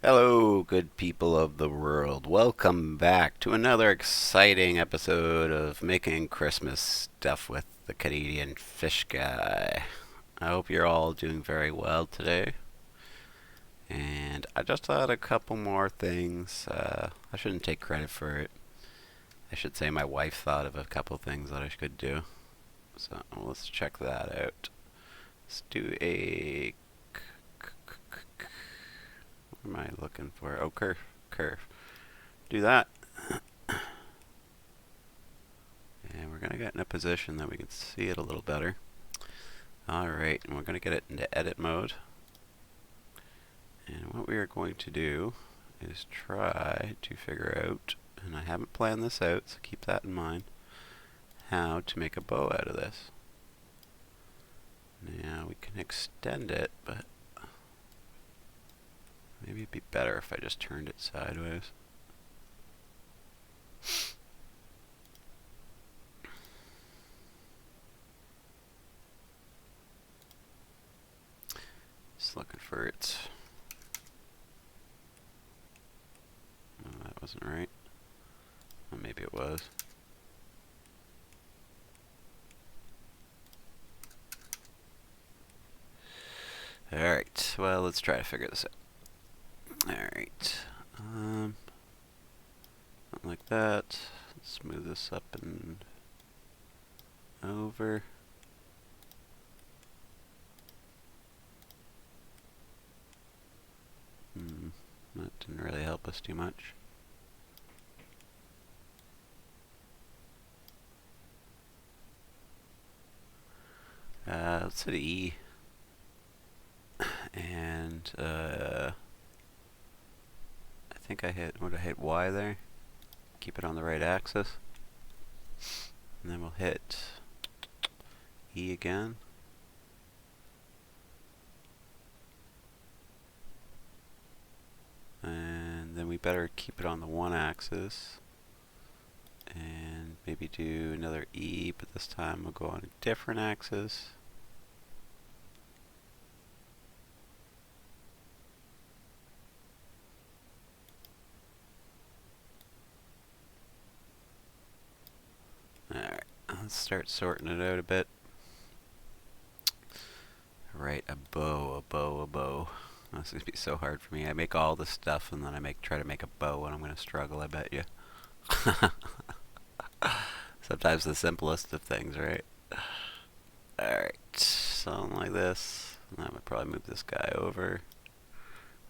Hello, good people of the world. Welcome back to another exciting episode of Making Christmas Stuff with the Canadian Fish Guy. I hope you're all doing very well today. And I just thought a couple more things. I shouldn't take credit for it. I should say my wife thought of a couple things that I could do. So let's check that out. Let's do a. What am I looking for? Oh, curve. Curve. Do that. And we're going to get in a position that we can see it a little better. Alright, and we're going to get it into edit mode. And what we are going to do is try to figure out, and I haven't planned this out, so keep that in mind, how to make a bow out of this. Now we can extend it, but maybe it'd be better if I just turned it sideways. Just looking for its... Oh, that wasn't right. Well, maybe it was. Alright, well, let's try to figure this out. Alright. Something like that. Let's move this up and over. That didn't really help us too much. Let's hit E. And I think I hit, would I hit Y there? Keep it on the right axis. And then we'll hit E again. And then we better keep it on the one axis. And maybe do another E, but this time we'll go on a different axis. Alright, let's start sorting it out a bit. Right, a bow, a bow, a bow. This is going to be so hard for me. I make all this stuff and then I try to make a bow and I'm going to struggle, I bet you. Sometimes the simplest of things, right? Alright, something like this. And I would probably move this guy over.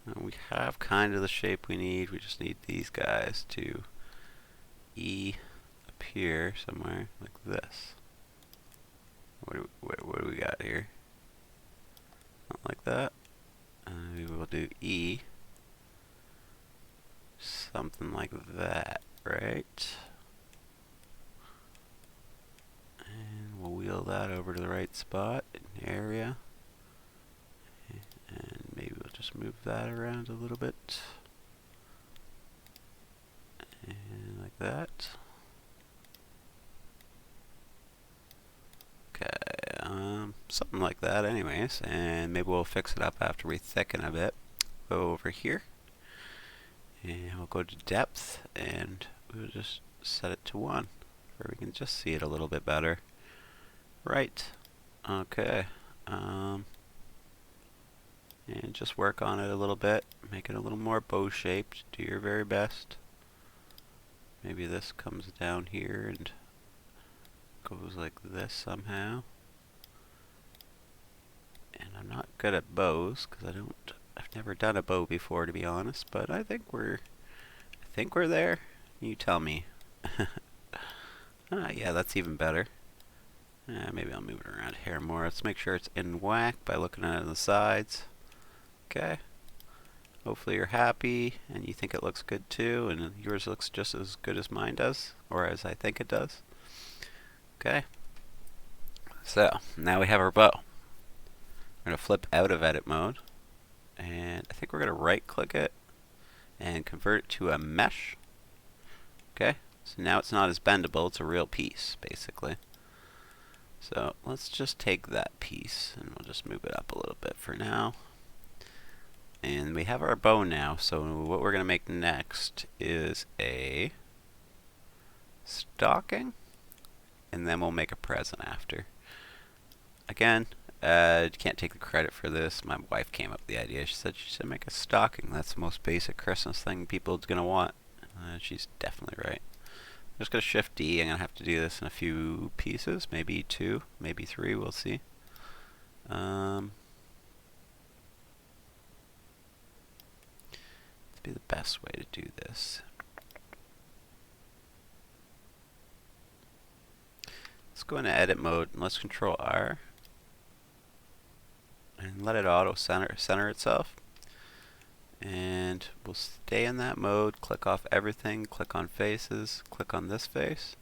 And we have kind of the shape we need. We just need these guys to E appear somewhere like this. What do we got here? Not like that. We will do E. Something like that, right? And we'll wheel that over to the right spot in the area. And maybe we'll just move that around a little bit. And like that. Something like that anyways, and maybe we'll fix it up after we thicken a bit. Go over here, and we'll go to depth, and we'll just set it to 1, where we can just see it a little bit better. Right, okay, and just work on it a little bit, make it a little more bow-shaped, do your very best. Maybe this comes down here and goes like this somehow. And I'm not good at bows because I've never done a bow before, to be honest, but I think we're there. You tell me. Yeah, that's even better. Maybe I'll move it around here more. Let's make sure it's in whack by looking at it on the sides. Okay. Hopefully you're happy and you think it looks good too, and yours looks just as good as mine does, or as I think it does. Okay. So, now we have our bow. We're going to flip out of edit mode, and I think we're going to right click it and convert it to a mesh. Okay, so now it's not as bendable, it's a real piece basically. So let's just take that piece and we'll just move it up a little bit for now. And we have our bow now, so what we're going to make next is a stocking, and then we'll make a present after. Again, can't take the credit for this. My wife came up with the idea. She said make a stocking. That's the most basic Christmas thing people's going to want. She's definitely right. I'm just going to Shift D. I'm going to have to do this in a few pieces, maybe 2, maybe 3, we'll see. Be the best way to do this. Let's go into edit mode and let's Control R and let it auto center itself. And we'll stay in that mode, click off everything, click on faces, click on this face.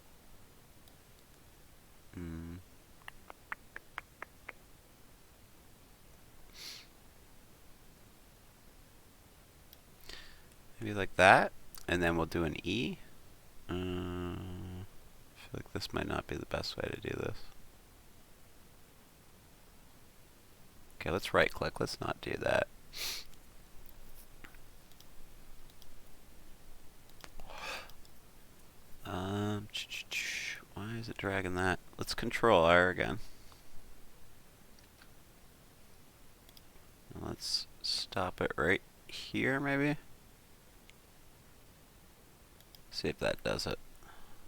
Maybe like that, and then we'll do an E. I feel like this might not be the best way to do this. Okay, let's right click, let's not do that. Why is it dragging that? Let's Control R again. Let's stop it right here, maybe. See if that does it.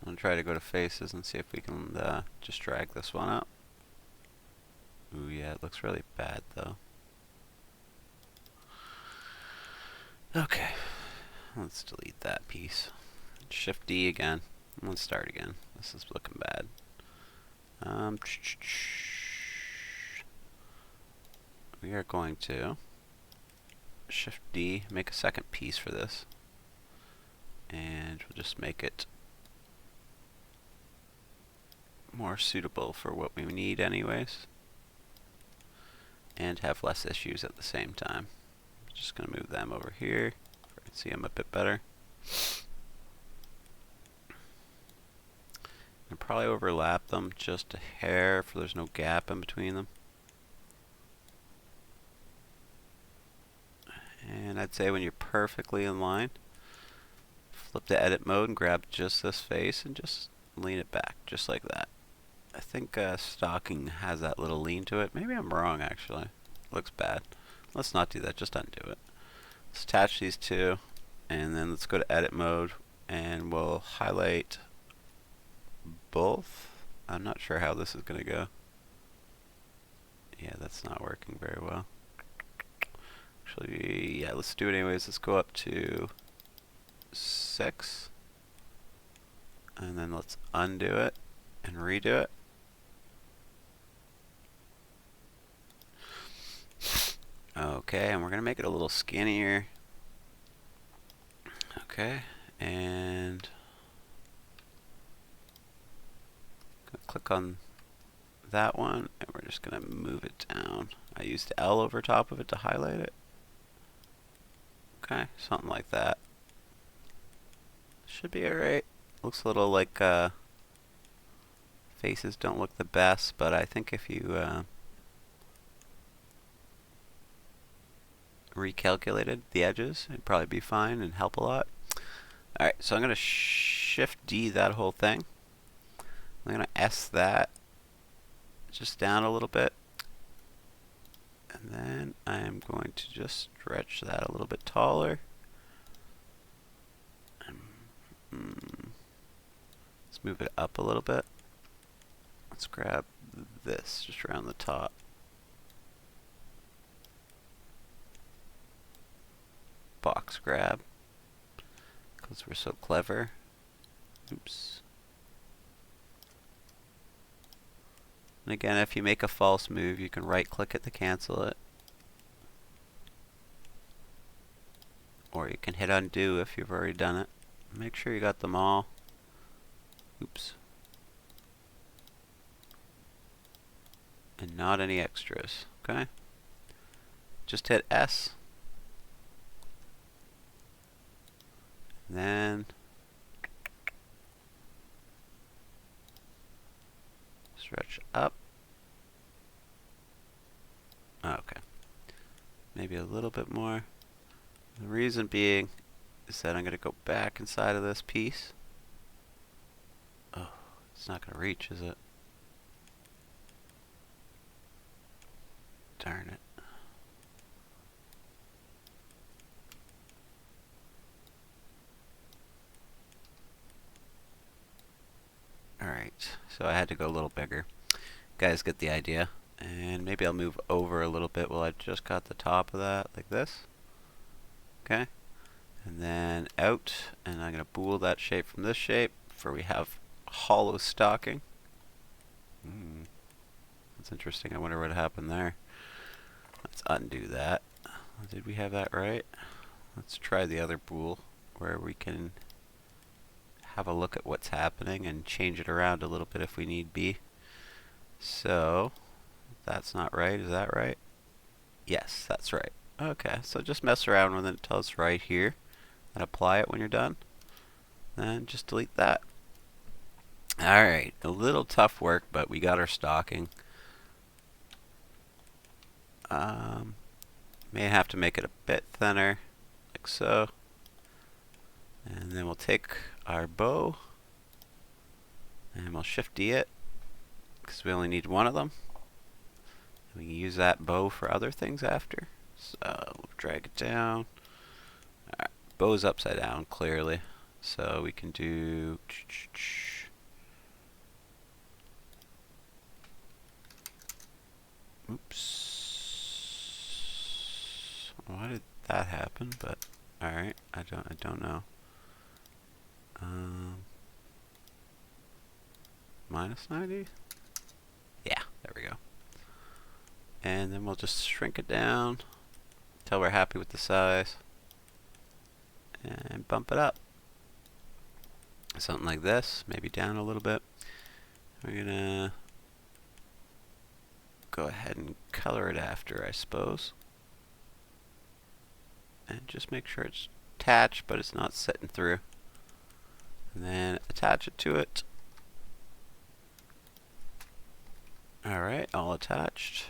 I'm gonna try to go to faces and see if we can just drag this one up. Ooh, yeah, it looks really bad though. Okay, let's delete that piece. Shift D again. Let's start again. This is looking bad. We are going to Shift D, make a second piece for this, and we'll just make it more suitable for what we need anyways, and have less issues at the same time. Just going to move them over here so I can see them a bit better. And probably overlap them just a hair so there's no gap in between them. And I'd say when you're perfectly in line, flip to edit mode and grab just this face and just lean it back, just like that. I think stocking has that little lean to it. Maybe I'm wrong actually. Looks bad. Let's not do that, just undo it. Let's attach these two, and then let's go to edit mode, and we'll highlight both. I'm not sure how this is going to go. Yeah, that's not working very well. Actually, yeah, let's do it anyways. Let's go up to 6, and then let's undo it and redo it. Okay, and we're going to make it a little skinnier. Okay, and click on that one, and we're just going to move it down. I used L over top of it to highlight it. Okay, something like that. Should be alright. Looks a little like faces don't look the best, but I think if you recalculated the edges, it'd probably be fine and help a lot. Alright, so I'm going to Shift D that whole thing. I'm going to S that just down a little bit. And then I'm going to just stretch that a little bit taller. Let's move it up a little bit. Let's grab this just around the top. Box grab, because we're so clever. Oops. And again, if you make a false move, you can right click it to cancel it. Or you can hit undo if you've already done it. Make sure you got them all. Oops. And not any extras, okay? Just hit S. Then stretch up. Okay. Maybe a little bit more. The reason being is that I'm going to go back inside of this piece. Oh, it's not going to reach, is it? Darn it. Alright, so I had to go a little bigger. Guys get the idea. And maybe I'll move over a little bit while I just got the top of that, like this. Okay. And then out, and I'm going to bool that shape from this shape, for we have hollow stocking. That's interesting. I wonder what happened there. Let's undo that. Did we have that right? Let's try the other bool, where we can have a look at what's happening and change it around a little bit if we need be. So, that's not right. Is that right? Yes, that's right. Okay, so just mess around with it until it's right here, and apply it when you're done. Then just delete that. Alright, a little tough work, but we got our stocking. May have to make it a bit thinner, like so. And then we'll take our bow, and we'll Shift D it, because we only need one of them. We can use that bow for other things after. So we'll drag it down. Alright, bow's upside down, clearly. So we can do... Oops. Why did that happen? But alright, I don't know. Minus 90? Yeah, there we go. And then we'll just shrink it down until we're happy with the size. And bump it up. Something like this, maybe down a little bit. We're gonna go ahead and color it after, I suppose. And just make sure it's attached, but it's not sitting through. And then attach it to it. Alright, all attached.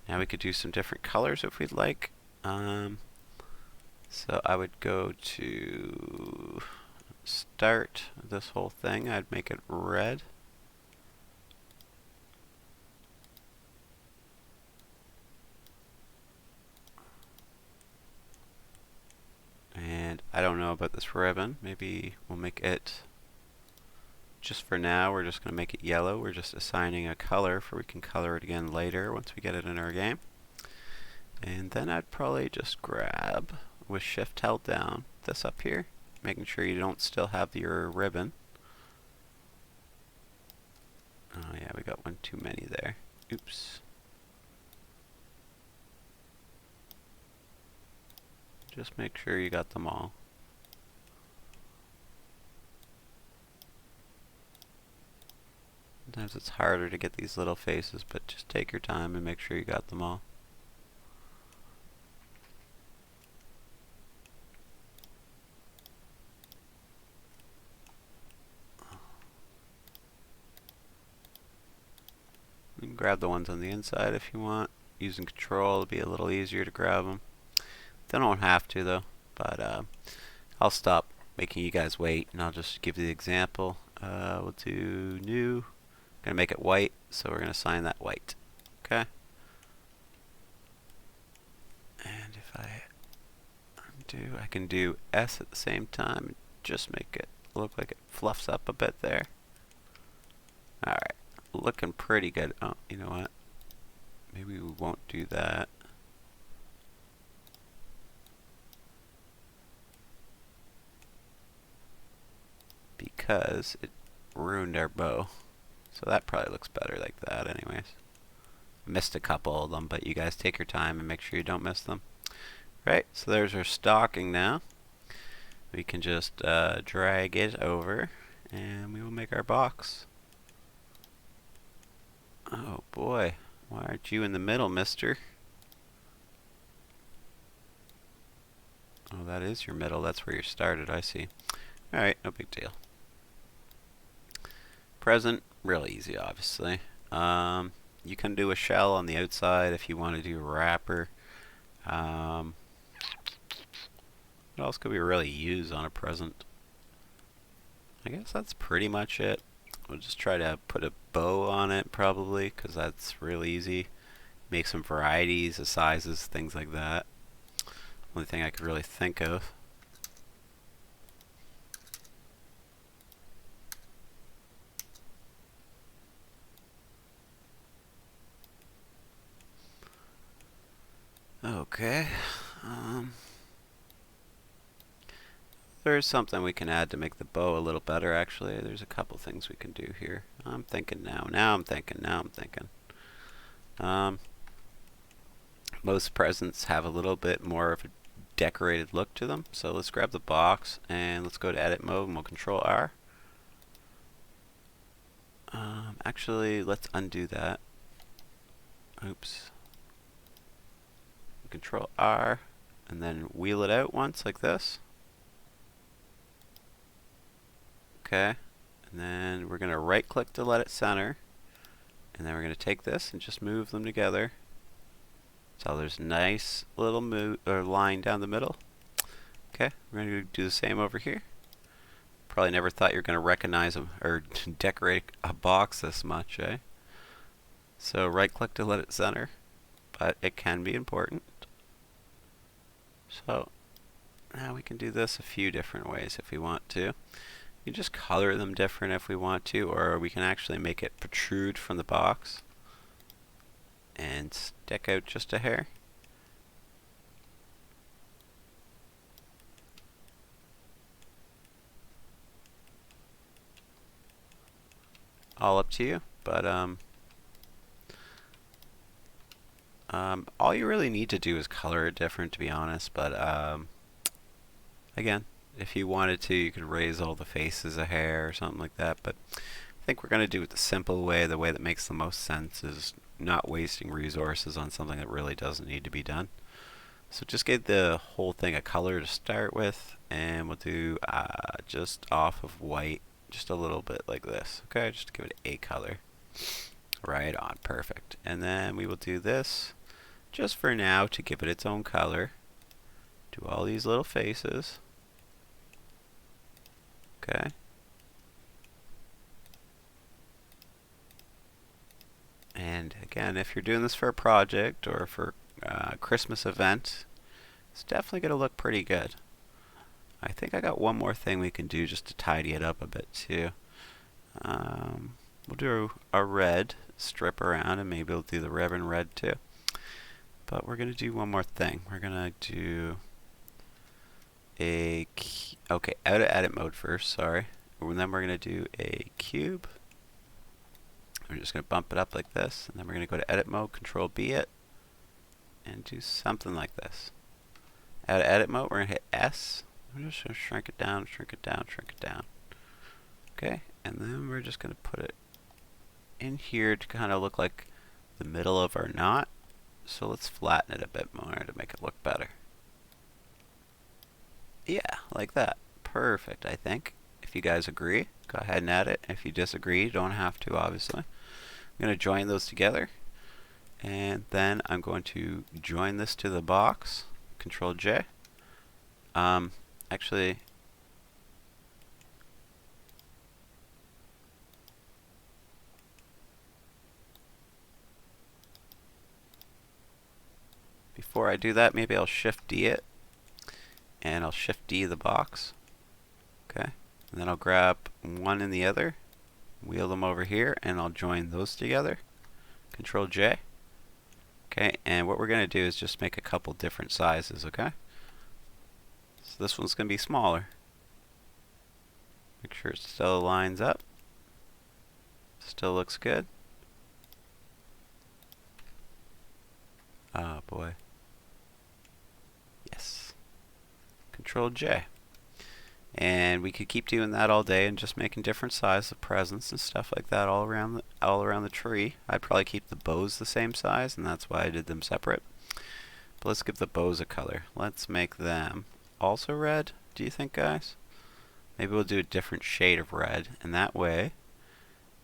Now we could do some different colors if we'd like. So I would go to start this whole thing. I'd make it red. And I don't know about this ribbon. Maybe we'll make it, just for now, we're just going to make it yellow. We're just assigning a color for we can color it again later once we get it in our game. And then I'd probably just grab, with Shift held down, this up here, making sure you don't still have your ribbon. Oh yeah, we got one too many there. Oops. Just make sure you got them all. Sometimes it's harder to get these little faces, but just take your time and make sure you got them all. You can grab the ones on the inside if you want. Using control will be a little easier to grab them. Don't have to though, but I'll stop making you guys wait and I'll just give you the example. We'll do new. Gonna make it white, so we're gonna assign that white. Okay. And if I undo, I can do S at the same time and just make it look like it fluffs up a bit there. Alright, looking pretty good. Oh, you know what? Maybe we won't do that. Because it ruined our bow. So that probably looks better like that anyways. Missed a couple of them, but you guys take your time and make sure you don't miss them. Right, so there's our stocking now. We can just drag it over and we will make our box. Oh boy, why aren't you in the middle, mister? Oh, that is your middle. That's where you started, I see. Alright, no big deal. Present, real easy, obviously. You can do a shell on the outside if you want to do a wrapper. What else could we really use on a present? I guess that's pretty much it. We'll just try to put a bow on it probably, because that's real easy. Make some varieties of sizes, things like that. Only thing I could really think of. Okay. There's something we can add to make the bow a little better, actually. There's a couple things we can do here. I'm thinking now. Now I'm thinking. Most presents have a little bit more of a decorated look to them. So let's grab the box and let's go to edit mode and we'll control R. Actually, let's undo that. Oops. Control R and then wheel it out once like this. Okay. And then we're going to right click to let it center. And then we're going to take this and just move them together. So there's a nice little line down the middle. Okay, we're going to do the same over here. Probably never thought you were going to recognize them or decorate a box this much, eh? So right click to let it center, but it can be important. So now we can do this a few different ways if we want to. You can just color them different if we want to, or we can actually make it protrude from the box and stick out just a hair. All up to you, but all you really need to do is color it different, to be honest. But again, if you wanted to, you could raise all the faces a hair or something like that. But I think we're going to do it the simple way. The way that makes the most sense is not wasting resources on something that really doesn't need to be done. So just give the whole thing a color to start with, and we'll do just off of white, just a little bit like this. Okay, just to give it a color. Right on, perfect. And then we will do this just for now to give it its own color. Do all these little faces. Okay. And again, if you're doing this for a project or for a Christmas event, it's definitely going to look pretty good. I think I got one more thing we can do just to tidy it up a bit too. We'll do a red strip around, and maybe we'll do the ribbon red too. But we're going to do one more thing. We're going to do okay, out of edit mode first, sorry. And then we're going to do a cube. We're just going to bump it up like this, and then we're going to go to edit mode, control B it, and do something like this. Out of edit mode, we're going to hit S. I'm just going to shrink it down, shrink it down, shrink it down. Okay, and then we're just going to put it in here to kind of look like the middle of our knot. So let's flatten it a bit more to make it look better. Yeah, like that. Perfect, I think. If you guys agree, go ahead and add it. If you disagree, you don't have to, obviously. I'm going to join those together. And then I'm going to join this to the box. Control J. Actually, before I do that, maybe I'll Shift D it. And I'll Shift D the box. Okay. And then I'll grab one and the other, wheel them over here, and I'll join those together. Control J. Okay, and what we're going to do is just make a couple different sizes, okay? So this one's going to be smaller. Make sure it still lines up. Still looks good. Oh boy. Yes. Control J. And we could keep doing that all day and just making different sizes of presents and stuff like that all around the tree. I'd probably keep the bows the same size, and that's why I did them separate. But let's give the bows a color. Let's make them also red, do you think, guys? Maybe we'll do a different shade of red, and that way,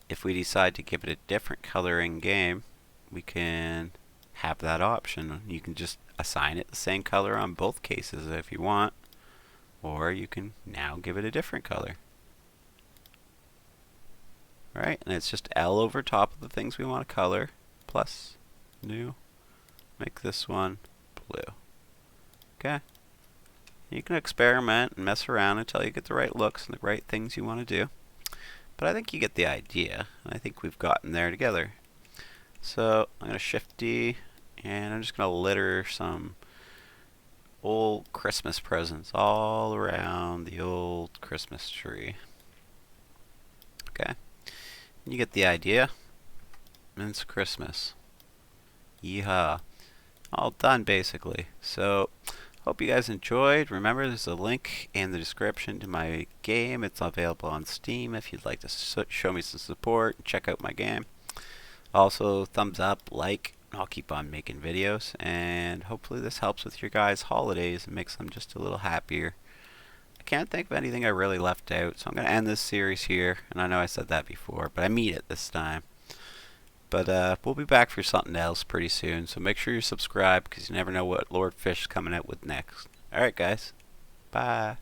if we decide to give it a different color in game, we can have that option. You can just assign it the same color on both cases if you want. or you can now give it a different color. Alright, and it's just L over top of the things we want to color, plus new, make this one blue. Okay? You can experiment and mess around until you get the right looks and the right things you want to do. But I think you get the idea, and I think we've gotten there together. So I'm going to Shift D, and I'm just going to litter some old Christmas presents all around the old Christmas tree. Okay? You get the idea. And it's Christmas. Yeehaw. All done, basically. So, hope you guys enjoyed. Remember, there's a link in the description to my game. It's available on Steam if you'd like to show me some support and check out my game. Also, thumbs up, like, I'll keep on making videos. And hopefully this helps with your guys' holidays and makes them just a little happier. I can't think of anything I really left out, so I'm going to end this series here. And I know I said that before, but I mean it this time. But we'll be back for something else pretty soon, so make sure you subscribe because you never know what Lord Fish is coming out with next. Alright guys, bye.